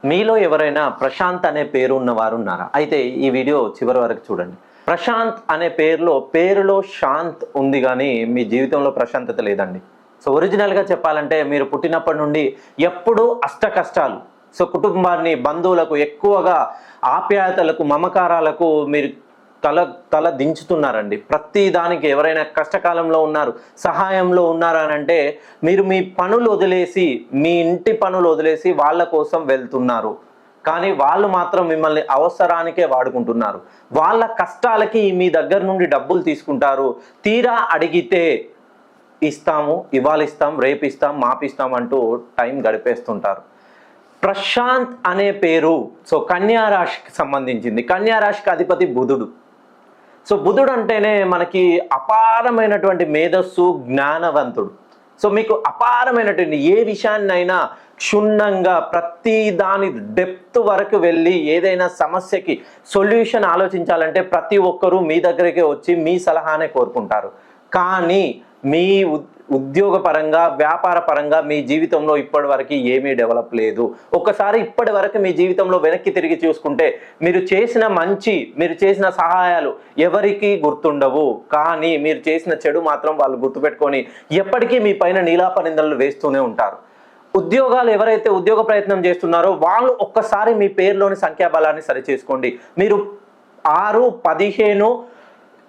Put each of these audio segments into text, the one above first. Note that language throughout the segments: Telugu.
మీలో ఎవరైనా ప్రశాంత్ అనే పేరు ఉన్న వారు ఉన్నారా? అయితే ఈ వీడియో చివరి వరకు చూడండి. ప్రశాంత్ అనే పేరులో శాంత్ ఉంది కానీ మీ జీవితంలో ప్రశాంతత లేదండి. సో ఒరిజినల్గా చెప్పాలంటే మీరు పుట్టినప్పటి నుండి ఎప్పుడూ అష్ట కష్టాలు. సో కుటుంబాన్ని, బంధువులకు ఎక్కువగా ఆప్యాయతలకు, మమకారాలకు మీరు తల దించుతున్నారండి. ప్రతి దానికి ఎవరైనా కష్టకాలంలో ఉన్నారు, సహాయంలో ఉన్నారు అని అంటే మీరు మీ పనులు వదిలేసి, మీ ఇంటి పనులు వదిలేసి వాళ్ళ కోసం వెళ్తున్నారు. కానీ వాళ్ళు మాత్రం మిమ్మల్ని అవసరానికే వాడుకుంటున్నారు. వాళ్ళ కష్టాలకి మీ దగ్గర నుండి డబ్బులు తీసుకుంటారు. తీరా అడిగితే ఇస్తాము, ఇవాళ ఇస్తాం, రేపు ఇస్తాం, మాపిస్తాం అంటూ టైం గడిపేస్తుంటారు. ప్రశాంత్ అనే పేరు సో కన్యా రాశికి సంబంధించింది. కన్యా రాశికి అధిపతి బుధుడు. సో బుధుడు అంటేనే మనకి అపారమైనటువంటి మేధస్సు, జ్ఞానవంతుడు. సో మీకు అపారమైనటువంటి ఏ విషయాన్నైనా క్షుణ్ణంగా ప్రతి దాని డెప్త్ వరకు వెళ్ళి ఏదైనా సమస్యకి సొల్యూషన్ ఆలోచించాలంటే ప్రతి ఒక్కరూ మీ దగ్గరికే వచ్చి మీ సలహానే కోరుకుంటారు. కానీ మీ ఉద్యోగపరంగా, వ్యాపార పరంగా మీ జీవితంలో ఇప్పటి వరకు ఏమీ డెవలప్ లేదు. ఒక్కసారి ఇప్పటి వరకు మీ జీవితంలో వెనక్కి తిరిగి చూసుకుంటే మీరు చేసిన మంచి, మీరు చేసిన సహాయాలు ఎవరికి గుర్తుండవు. కానీ మీరు చేసిన చెడు మాత్రం వాళ్ళు గుర్తుపెట్టుకొని ఎప్పటికీ మీ పైన నీలాప నిందలు వేస్తూనే ఉంటారు. ఉద్యోగాలు ఎవరైతే ఉద్యోగ ప్రయత్నం చేస్తున్నారో వాళ్ళు ఒక్కసారి మీ పేరులోని సంఖ్యాబలాన్ని సరిచేసుకోండి. మీరు 6, 15,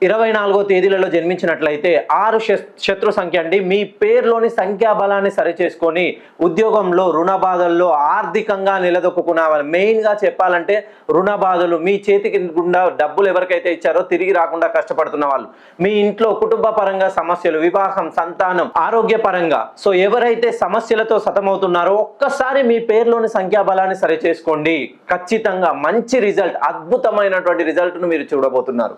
24 తేదీలలో జన్మించినట్లయితే 6 శత్రు సంఖ్య అండి. మీ పేరులోని సంఖ్యాబలాన్ని సరిచేసుకొని ఉద్యోగంలో, రుణ బాధల్లో ఆర్థికంగా నిలదొక్కునేవాళ్ళు. మెయిన్గా చెప్పాలంటే రుణ బాధలు, మీ చేతికి గుండా డబ్బులు ఎవరికైతే ఇచ్చారో తిరిగి రాకుండా కష్టపడుతున్న వాళ్ళు, మీ ఇంట్లో కుటుంబ పరంగా సమస్యలు, వివాహం, సంతానం, ఆరోగ్యపరంగా సో ఎవరైతే సమస్యలతో సతమవుతున్నారో ఒక్కసారి మీ పేరులోని సంఖ్యాబలాన్ని సరిచేసుకోండి. ఖచ్చితంగా మంచి రిజల్ట్, అద్భుతమైనటువంటి రిజల్ట్ను మీరు చూడబోతున్నారు.